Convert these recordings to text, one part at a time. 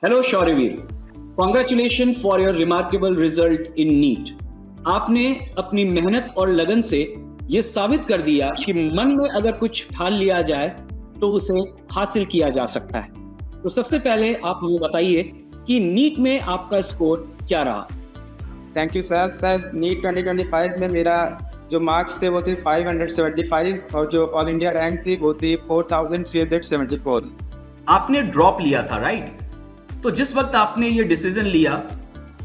Hello Shauryaveer, congratulation for your remarkable result in NEET. आपने अपनी मेहनत और लगन से ये साबित कर दिया कि मन में अगर कुछ ठान लिया जाए तो उसे हासिल किया जा सकता है। तो सबसे पहले आप हमें बताइए कि नीट में आपका स्कोर क्या रहा? थैंक यू सर नीट 2025 में मेरा जो मार्क्स थे वो थे 575 और जो ऑल इंडिया रैंक थी वो थी 4374। आपने ड्रॉप लिया था, राइट? तो जिस वक्त आपने ये डिसीजन लिया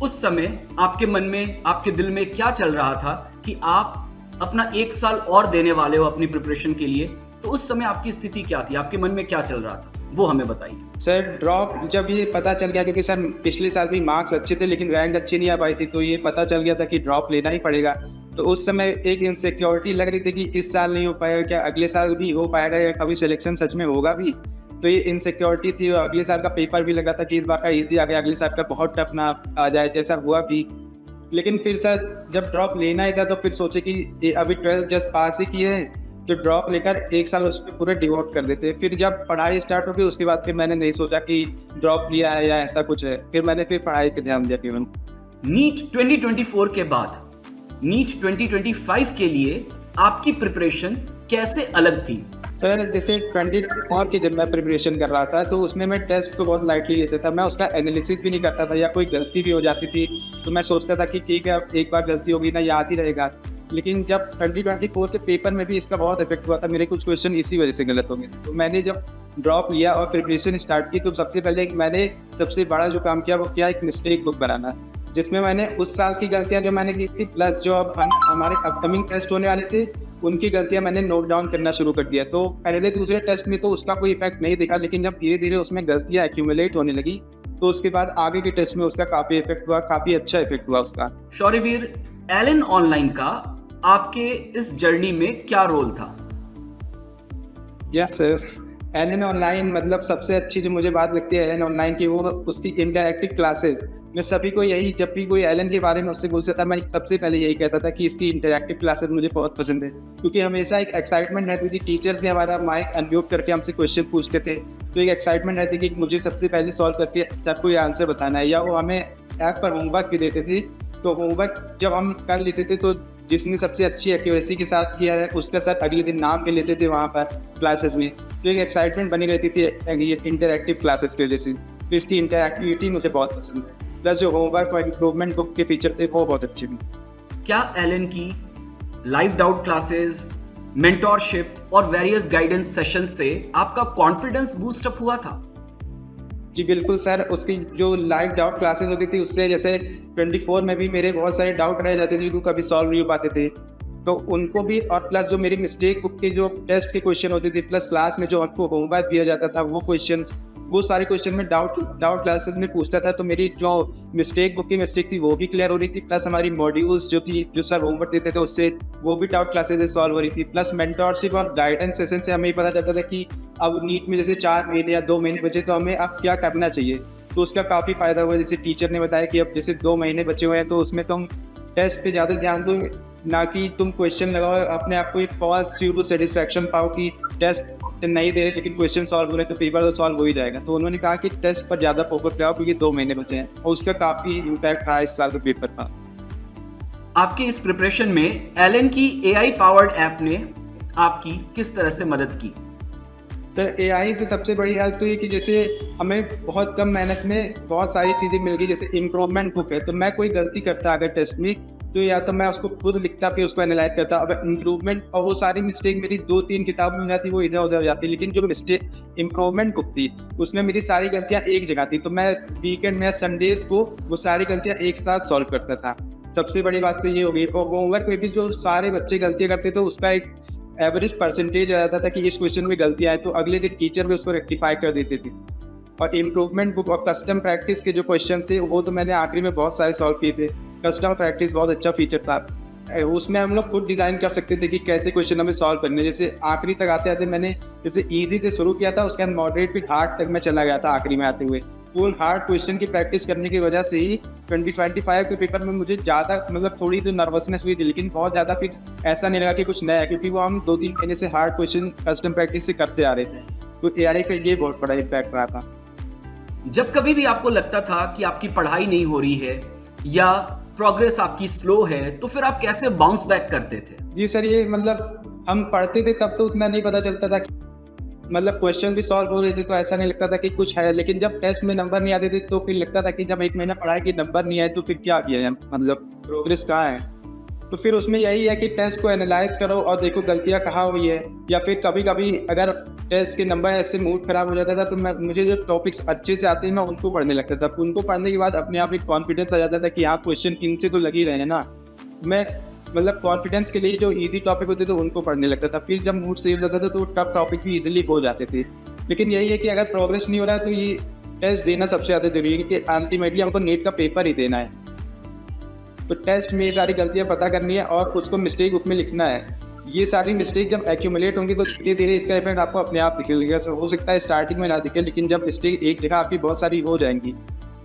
उस समय आपके मन में, आपके दिल में क्या चल रहा था कि आप अपना 1 साल और देने वाले हो अपनी प्रिपरेशन के लिए? तो उस समय आपकी स्थिति क्या थी, आपके मन में क्या चल रहा था, वो हमें बताइए। सर ड्रॉप जब ये पता चल गया, क्योंकि सर पिछले साल भी मार्क्स अच्छे थे लेकिन रैंक अच्छी नहीं आ पाई थी, तो ये पता चल गया था कि ड्रॉप लेना ही पड़ेगा। तो उस समय एक इनसिक्योरिटी लग रही थी कि इस साल नहीं हो पाएगा, क्या अगले साल भी हो पाएगा या कभी सिलेक्शन सच में होगा भी। तो ये इनसिक्योरिटी थी और अगले साल का पेपर भी लग रहा था कि इस बार का ईजी आ गया, अगले साल का बहुत टफ ना आ जाए, जैसा हुआ भी। लेकिन फिर सर जब ड्रॉप लेना ही था तो फिर सोचे कि अभी 12th जस्ट पास ही किए हैं तो ड्रॉप लेकर 1 साल उस पर पूरे डिवोट कर देते। फिर जब पढ़ाई स्टार्ट हो गई उसके बाद फिर मैंने नहीं सोचा कि ड्रॉप लिया है या ऐसा कुछ है, फिर मैंने फिर पढ़ाई पर ध्यान दिया केवल। नीट 2024 के बाद नीट 2025 के लिए आपकी प्रिपरेशन कैसे अलग थी? सर जैसे 2024 की जब मैं प्रिपरेशन कर रहा था तो उसमें मैं टेस्ट को बहुत लाइटली लेता था, मैं उसका एनालिसिस भी नहीं करता था, या कोई गलती भी हो जाती थी तो मैं सोचता था कि ठीक है अब एक बार गलती होगी ना, याद ही रहेगा। लेकिन जब 2024 के पेपर में भी इसका बहुत इफेक्ट हुआ था, मेरे कुछ क्वेश्चन इसी वजह से गलत हो गए। तो मैंने जब ड्रॉप लिया और प्रिपरेशन स्टार्ट की तो सबसे पहले मैंने सबसे बड़ा जो काम किया वो किया एक मिस्टेक बुक बनाना, जिसमें मैंने उस साल की गलतियां जो मैंने की थी प्लस जो अब हमारे अपकमिंग टेस्ट होने वाले थे उनकी गलतियां मैंने नोट डाउन करना शुरू कर दिया। तो पहले दूसरे टेस्ट में तो उसका कोई इफेक्ट नहीं दिखा, लेकिन जब धीरे धीरे उसमें गलतियां एक्यूमुलेट होने लगी तो उसके बाद आगे के टेस्ट में उसका काफी इफेक्ट हुआ, काफी अच्छा इफेक्ट हुआ उसका। शौर्यवीर, एलन ऑनलाइन का आपके इस जर्नी में क्या रोल था? यस सर, एलन ऑनलाइन मतलब सबसे अच्छी जो मुझे बात लगती है एलन ऑनलाइन की वो उसकी इंटरैक्टिव क्लासेस। मैं सभी को यही, जब भी कोई एलन के बारे में उससे पूछता था मैं सबसे पहले यही कहता था कि इसकी इंटरैक्टिव क्लासेस मुझे बहुत पसंद है, क्योंकि हमेशा एक एक्साइटमेंट रहती थी। टीचर्स भी हमारा माइक अनम्यूट करके हमसे क्वेश्चन पूछते थे तो एक एक्साइटमेंट रहती थी कि मुझे सबसे पहले सॉल्व करके सबको ये आंसर बताना है। या वो हमें ऐप पर होमवर्क भी देते थे, तो होमवर्क जब हम कर लेते थे तो जिसने सबसे अच्छी एक्यूरेसी के साथ किया है उसका सर अगले दिन नाम के लेते थे वहाँ पर क्लासेस में। तो एक एक्साइटमेंट बनी रहती थी इंटरैक्टिव क्लासेस की वजह से। तो इसकी इंटरैक्टिविटी मुझे बहुत पसंद है, प्लस जो होमवर्क और इम्प्रूवमेंट बुक के फीचर थे वो बहुत अच्छे भी। क्या एलन की लाइव डाउट क्लासेस, मेंटोरशिप और वेरियस गाइडेंस सेशन से आपका कॉन्फिडेंस बूस्ट अप हुआ था? जी बिल्कुल सर, उसकी जो लाइव डाउट क्लासेस होती थी उससे जैसे 24 में भी मेरे बहुत सारे डाउट रह जाते थे जो कभी सॉल्व नहीं हो पाते थे, तो उनको भी, और प्लस जो मेरी मिस्टेक बुक के जो टेस्ट के क्वेश्चन होते थे प्लस क्लास में जो हमको होमवर्क दिया जाता था वो क्वेश्चन, वो सारे क्वेश्चन में डाउट क्लासेस में पूछता था, तो मेरी जो मिस्टेक बुक की मिस्टेक थी वो भी क्लियर हो रही थी, प्लस हमारी मॉड्यूल्स जो थी जो सर होमवर्क देते थे उससे वो भी डाउट क्लासेस से सॉल्व हो रही थी, प्लस मेंटोरशिप और गाइडेंस सेशन से हमें पता चलता था कि अब नीट में जैसे 4 महीने या 2 महीने बचे तो हमें अब क्या करना चाहिए। तो उसका काफ़ी फ़ायदा हुआ। जैसे टीचर ने बताया कि अब जैसे 2 महीने बचे हुए हैं तो उसमें तुम टेस्ट पे ज़्यादा ध्यान दो, ना कि तुम क्वेश्चन लगाओ अपने आप को एक फॉल्स सीरो सेटिस्फैक्शन पाओ कि टेस्ट नहीं दे रहे लेकिन क्वेश्चन सॉल्व हो रहे तो पेपर तो सॉल्व हो ही जाएगा। तो उन्होंने कहा कि टेस्ट पर ज़्यादा फोकस लगाओ क्योंकि 2 महीने बचे हैं, और उसका काफ़ी इम्पैक्ट रहा इस साल के पेपर का। आपकी इस प्रिपरेशन में एलन की एआई पावर्ड ऐप ने आपकी किस तरह से मदद की? सर एआई से सबसे बड़ी हेल्प तो ये कि जैसे हमें बहुत कम मेहनत में बहुत सारी चीज़ें मिल गई। जैसे इम्प्रूवमेंट बुक है तो मैं कोई गलती करता अगर टेस्ट में तो या तो मैं उसको खुद लिखता फिर उसको एनालाइज करता, अब इम्प्रूवमेंट और वो सारी मिस्टेक मेरी 2-3 किताब में जाती वो इधर उधर हो जाती, लेकिन जो मिस्टेक इम्प्रूवमेंट बुक थी उसमें मेरी सारी गलतियाँ एक जगह थी, तो मैं वीकेंड में या संडेज को वो सारी गलतियाँ एक साथ सॉल्व करता था। सबसे बड़ी बात तो ये हो गई। और होमवर्क में भी जो सारे बच्चे गलतियाँ करते थे उसका एक एवरेज परसेंटेज आ जाता था कि इस क्वेश्चन में गलतियाँ आए तो अगले दिन टीचर भी उसको रेक्टिफाई कर देते थे। और इम्प्रूवमेंट बुक और कस्टम प्रैक्टिस के जो क्वेश्चन थे वो तो मैंने आखिरी में बहुत सारे सॉल्व किए थे। कस्टम प्रैक्टिस बहुत अच्छा फीचर था, उसमें हम लोग खुद डिज़ाइन कर सकते थे कि कैसे क्वेश्चन हमें सॉल्व करने। जैसे आखिरी तक आते आते मैंने जैसे ईजी से शुरू किया था, उसके बाद मॉडरेट फिर हार्ड तक मैं चला गया था आखिरी में आते हुए। फुल हार्ड क्वेश्चन की प्रैक्टिस करने की वजह से ही 2025 के पेपर में मुझे ज़्यादा मतलब थोड़ी तो नर्वसनेस हुई थी, लेकिन बहुत ज़्यादा फिर ऐसा नहीं लगा कि कुछ नया है, क्योंकि वो हम 2-3 महीने से हार्ड क्वेश्चन कस्टम प्रैक्टिस से करते आ रहे थे। तो एआई का ये बहुत बड़ा इम्पैक्ट रहा था। जब कभी भी आपको लगता था कि आपकी पढ़ाई नहीं हो रही है या प्रोग्रेस आपकी स्लो है, तो फिर आप कैसे बाउंस बैक करते थे? जी सर, ये मतलब हम पढ़ते थे तब तो उतना नहीं पता चलता था कि मतलब क्वेश्चन भी सॉल्व हो रहे थे, तो ऐसा नहीं लगता था कि कुछ है। लेकिन जब टेस्ट में नंबर नहीं आते थे तो फिर लगता था कि जब 1 महीना पढ़ाई के नंबर नहीं आए तो फिर क्या किया है, मतलब प्रोग्रेस कहाँ है। तो फिर उसमें यही है कि टेस्ट को एनालाइज करो और देखो गलतियाँ कहाँ हुई है। या फिर कभी कभी अगर टेस्ट के नंबर ऐसे मूड खराब हो जाता था तो मुझे जो टॉपिक्स अच्छे से आते हैं मैं उनको पढ़ने लगता था। उनको पढ़ने के बाद अपने आप एक कॉन्फिडेंस आ जाता था कि हाँ, क्वेश्चन इनसे तो लग ही रहे हैं ना। मैं मतलब कॉन्फिडेंस के लिए जो इजी टॉपिक होते थे उनको पढ़ने लगता था। फिर जब मूड सही हो जाता था तो टफ टॉपिक भी इजीली हो जाते थे। लेकिन यही है कि अगर प्रोग्रेस नहीं हो रहा है तो ये टेस्ट देना सबसे ज़्यादा जरूरी है, क्योंकि अल्टीमेटली हमको नीट का पेपर ही देना है। तो टेस्ट में ये सारी गलतियाँ पता करनी है और उसको मिस्टेक बुक में लिखना है। ये सारी मिस्टेक जब एक्यूमुलेट होंगी तो धीरे धीरे इसका इफेक्ट आपको अपने आप दिखेगा। तो हो सकता है स्टार्टिंग में ना दिखे, लेकिन जब मिस्टेक एक जगह आपकी बहुत सारी हो जाएंगी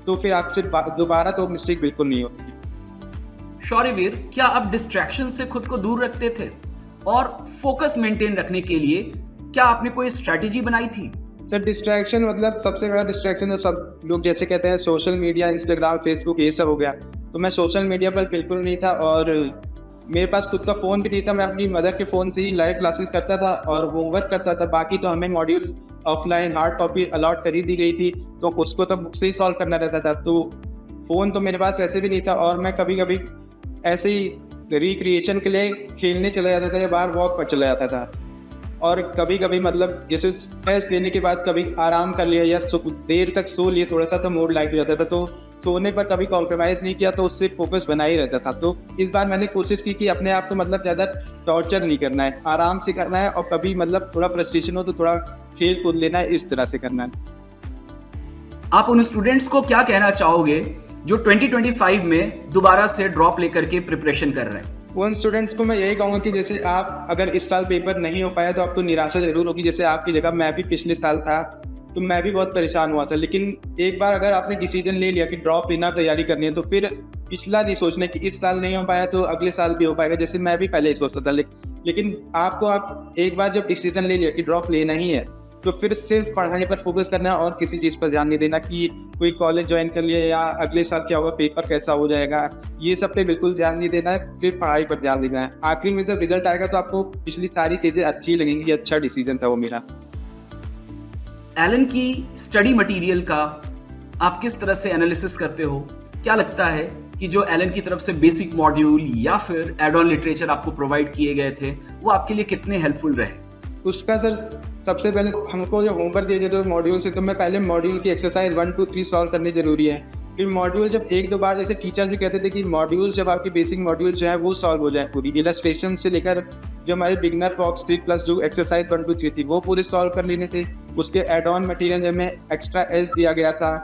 तो फिर आपसे दोबारा तो मिस्टेक बिल्कुल नहीं होगी। शौर्यवीर, क्या आप डिस्ट्रैक्शन से खुद को दूर रखते थे? और फोकस मेंटेन रखने के लिए क्या आपने कोई स्ट्रैटेजी बनाई थी? सर, डिस्ट्रैक्शन मतलब सबसे बड़ा डिस्ट्रैक्शन तो सब लोग जैसे कहते हैं सोशल मीडिया, इंस्टाग्राम, फेसबुक, ये सब हो गया। तो मैं सोशल मीडिया पर बिल्कुल नहीं था और मेरे पास खुद का फ़ोन भी नहीं था। मैं अपनी मदर के फ़ोन से ही लाइव क्लासेस करता था और होमवर्क करता था। बाकी तो हमें module offline hard copy allot कर ही दी गई थी, तो उसको तो बुक से ही सॉल्व करना रहता था। तो फ़ोन तो मेरे पास वैसे भी नहीं था और मैं कभी कभी ऐसे ही रिक्रिएशन के लिए खेलने चला जाता था या बाहर वॉक पर चला जाता था। और कभी कभी मतलब जैसे टेस्ट देने के बाद कभी आराम कर लिया या देर तक सो लिए थोड़ा सा, तो मूड लाइट हो जाता था। तो सोने पर कभी कॉम्प्रोमाइज़ नहीं किया, तो उससे फोकस बना ही रहता था। तो इस बार मैंने कोशिश की कि अपने आप को मतलब ज़्यादा टॉर्चर नहीं करना है, आराम से करना है। और कभी मतलब थोड़ा फ्रस्ट्रेशन हो तो थोड़ा खेल कूद लेना है, इस तरह से करना है। आप उन स्टूडेंट्स को क्या कहना चाहोगे जो 2025 में दोबारा से ड्रॉप लेकर के प्रिपरेशन कर रहे हैं? उन स्टूडेंट्स को मैं यही कहूँगा कि जैसे आप अगर इस साल पेपर नहीं हो पाया तो आपको निराशा ज़रूर होगी। जैसे आपकी जगह मैं भी पिछले साल था तो मैं भी बहुत परेशान हुआ था। लेकिन एक बार अगर आपने डिसीजन ले लिया कि ड्रॉप लेना, तैयारी करनी है, तो फिर पिछला नहीं सोचना कि इस साल नहीं हो पाया तो अगले साल भी हो पाएगा, जैसे मैं भी पहले ही सोचता था। लेकिन आप एक बार जब डिसीजन ले लिया कि ड्रॉप लेना ही है तो फिर सिर्फ पढ़ाई पर फोकस करना है और किसी चीज़ पर ध्यान नहीं देना कि कोई कॉलेज ज्वाइन कर लिया या अगले साल क्या होगा, पेपर कैसा हो जाएगा, ये सब पे बिल्कुल ध्यान नहीं देना है। सिर्फ पढ़ाई पर ध्यान देना है। आखिरी में जब रिजल्ट आएगा तो आपको पिछली सारी चीज़ें अच्छी लगेंगी। अच्छा डिसीजन था वो मेरा। एलन की स्टडी मटेरियल का आप किस तरह से एनालिसिस करते हो? क्या लगता है कि जो एलन की तरफ से बेसिक मॉड्यूल या फिर एड ऑन लिटरेचर आपको प्रोवाइड किए गए थे वो आपके लिए कितने हेल्पफुल रहे? उसका सर सबसे पहले हमको जो होमवर्क दिए जाते मॉड्यूल से, तो मैं पहले मॉड्यूल की एक्सरसाइज 1, 2, 3 सॉल्व करनी जरूरी है। फिर मॉड्यूल जब 1-2 बार, जैसे टीचर भी कहते थे कि मॉड्यूल जब आपकी बेसिक मॉड्यूल जो है वो सॉल्व हो जाए, पूरी इलस्ट्रेशन से लेकर जो हमारे बिगनर बॉक्स थी प्लस जो एक्सरसाइज 1, 2, 3 थी वो पूरे सॉल्व कर लेने थे। उसके एड ऑन मटीरियल में एक्स्ट्रा एस दिया गया था,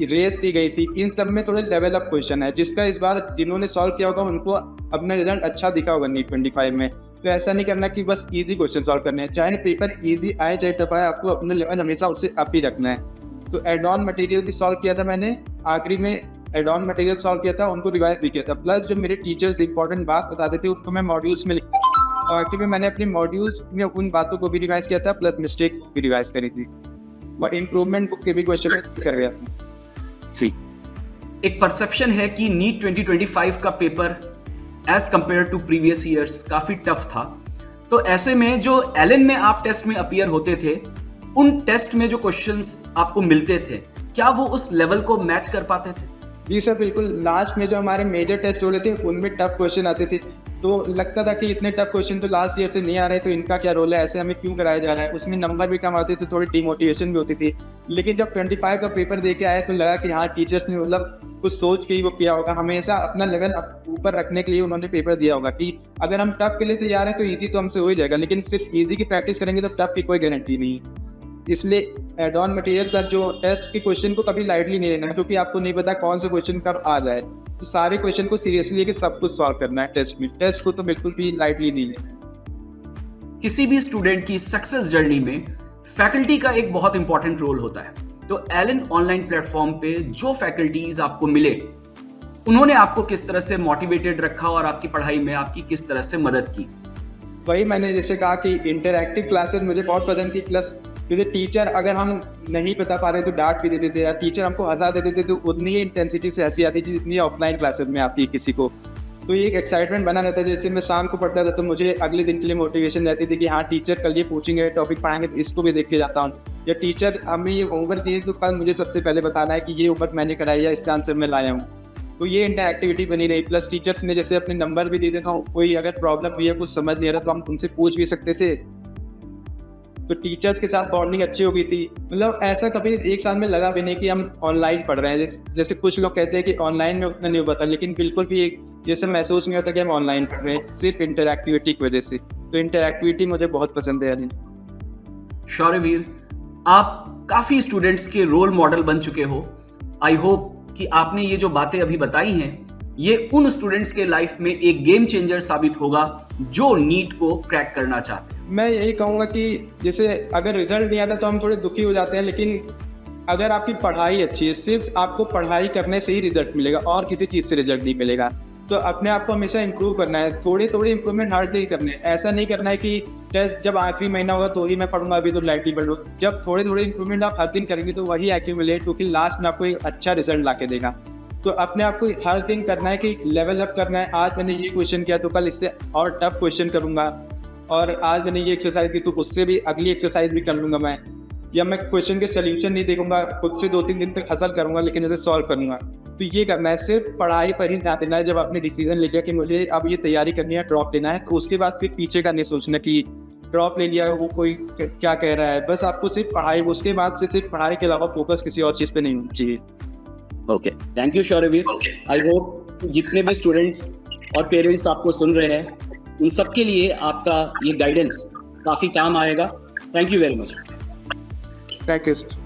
रेस दी गई थी। इन सब में थोड़े लेवल अप क्वेश्चन है जिसका इस बार जिन्होंने सॉल्व किया होगा उनको अपना रिजल्ट अच्छा दिखा होगा नीट 25 में। तो ऐसा नहीं करना कि बस इजी क्वेश्चन सॉल्व करने हैं, चाहे पेपर इजी आए चाहे टफ आए, आपको अपना लेवल हमेशा उससे अप ही रखना है। तो एड ऑन मटेरियल भी सॉल्व किया था मैंने, आखिरी में एड ऑन मटेरियल सॉल्व किया था, उनको रिवाइज भी किया था। प्लस जो मेरे टीचर्स इंपॉर्टेंट बात बताते थे उनको मैं मॉड्यूल्स में लिखता था और आखिर में मैंने अपने मॉड्यूल्स में उन बातों को भी रिवाइज किया था, प्लस मिस्टेक भी रिवाइज करी थी और इम्प्रूवमेंट बुक के भी क्वेश्चन कर गया था। एक परसेप्शन है कि नीट 2025 का paper as compare to previous years काफी टफ था। तो ऐसे में जो एलन में आप टेस्ट में अपीयर होते थे, उन टेस्ट में जो क्वेश्चंस आपको मिलते थे, क्या वो उस लेवल को मैच कर पाते थे? जी सर, बिल्कुल। लास्ट में जो हमारे मेजर टेस्ट हो रहे थे उनमें टफ क्वेश्चन आते थे, तो लगता था कि इतने टफ क्वेश्चन तो लास्ट ईयर से नहीं आ रहे, तो इनका क्या रोल है, ऐसे हमें क्यों कराया जा रहा है। उसमें नंबर भी कम आते थे, थोड़ी डिमोटिवेशन भी होती थी। लेकिन जब 25 का पेपर दे के आए तो लगा कि हाँ, टीचर्स ने मतलब कुछ सोच के ही वो किया होगा। हमेशा अपना लेवल ऊपर रखने के लिए उन्होंने पेपर दिया होगा कि अगर हम टफ के लिए तैयार हैं तो ईजी तो हमसे हो ही जाएगा, लेकिन सिर्फ ईजी की प्रैक्टिस करेंगे तो टफ की कोई गारंटी नहीं है। इसलिए एड ऑन मटेरियल का जो टेस्ट के क्वेश्चन को कभी लाइटली नहीं लेना है, क्योंकि आपको नहीं पता कौन सा क्वेश्चन कब आ जाए। तो सारे क्वेश्चन को सीरियसली लेके सब कुछ सॉल्व करना है टेस्ट में। टेस्ट को तो बिल्कुल भी लाइटली नहीं लेना। किसी भी स्टूडेंट की सक्सेस जर्नी में फैकल्टी का एक बहुत इंपॉर्टेंट रोल होता है। तो एलन ऑनलाइन प्लेटफॉर्म पे जो फैकल्टीज आपको मिले, उन्होंने आपको किस तरह से मोटिवेटेड रखा और आपकी पढ़ाई में आपकी किस तरह से मदद की? वही मैंने जैसे कहा कि इंटरैक्टिव क्लासेस मुझे बहुत पसंद थी, प्लस जैसे टीचर अगर हम नहीं बता पा रहे तो डांट भी देते थे, या टीचर हमको हंसा देते थे तो उतनी ही इंटेंसिटी से हंसी आती थी जितनी ऑफलाइन क्लासेस में आती है किसी को। तो ये एक एक्साइटमेंट बना रहता है। जैसे मैं शाम को पढ़ता था तो मुझे अगले दिन के लिए मोटिवेशन रहती थी कि हाँ टीचर कल ये पूछेंगे, टॉपिक पढ़ाएंगे तो इसको भी देख के जाता हूँ, या टीचर हमें ये होमवर्क दिए तो कल मुझे सबसे पहले बताना है कि ये होमवर्क मैंने कराया या इसका आंसर मैं लाया हूँ। तो ये इंटरएक्टिविटी बनी रही। प्लस टीचर्स ने जैसे अपने नंबर भी दे देता हूँ, कोई अगर प्रॉब्लम हुई है, कुछ समझ नहीं आ रहा तो हम उनसे पूछ भी सकते थे। तो टीचर्स के साथ बॉन्डिंग अच्छी हो गई थी। मतलब ऐसा कभी एक साल में लगा भी नहीं कि हम ऑनलाइन पढ़ रहे हैं। जैसे कुछ लोग कहते हैं कि ऑनलाइन में उतना नहीं होता, लेकिन बिल्कुल भी एक जैसे महसूस नहीं होता कि हम ऑनलाइन पढ़ रहे हैं, सिर्फ इंटरएक्टिविटी की वजह से। तो इंटरएक्टिविटी मुझे बहुत पसंद है यानी। शौर्यवीर, आप काफी स्टूडेंट्स के रोल मॉडल बन चुके हो। आई होप कि आपने ये जो बातें अभी बताई हैं ये उन स्टूडेंट्स के लाइफ में एक गेम चेंजर साबित होगा जो नीट को क्रैक करना चाहते हैं। मैं यही कहूँगा कि जैसे अगर रिजल्ट नहीं आता तो हम थोड़े दुखी हो जाते हैं, लेकिन अगर आपकी पढ़ाई अच्छी है, सिर्फ आपको पढ़ाई करने से ही रिजल्ट मिलेगा और किसी चीज़ से रिजल्ट नहीं मिलेगा। तो अपने आप को हमेशा इंप्रूव करना है, थोड़े थोड़े इंप्रूवमेंट हर डे करने हैं। ऐसा नहीं करना है कि टेस्ट जब आखिरी महीना होगा तो ही मैं पढ़ूंगा, अभी तो लाइटली पढ़ लूँ। जब थोड़े थोड़े इंप्रूवमेंट आप हर दिन करेंगे तो वही एक्यूमुलेट होकर लास्ट में आपको एक अच्छा रिजल्ट ला के देगा। तो अपने आप को हर दिन करना है कि लेवल अप करना है। आज मैंने ये क्वेश्चन किया तो कल इससे और टफ क्वेश्चन करूंगा, और आज मैंने ये एक्सरसाइज की तो उससे भी अगली एक्सरसाइज भी कर लूंगा मैं। या मैं क्वेश्चन के सोल्यूशन नहीं देखूंगा, खुद से 2-3 दिन तक हसल करूंगा लेकिन उसे सॉल्व करूंगा। तो ये करना है, सिर्फ पढ़ाई पर ही ध्यान देना है। जब आपने डिसीजन ले लिया कि मुझे अब ये तैयारी करनी है, ड्रॉप लेना है, तो उसके बाद फिर पीछे का नहीं सोचना कि ड्रॉप ले लिया वो कोई क्या कह रहा है। बस आपको सिर्फ पढ़ाई, उसके बाद से सिर्फ पढ़ाई के अलावा फोकस किसी और चीज़ पे नहीं होना चाहिए। Okay, thank you Shauryaveer. I hope जितने भी स्टूडेंट्स और पेरेंट्स आपको सुन रहे हैं उन सबके लिए आपका ये गाइडेंस काफ़ी काम आएगा। Thank you very much. Thank you sir.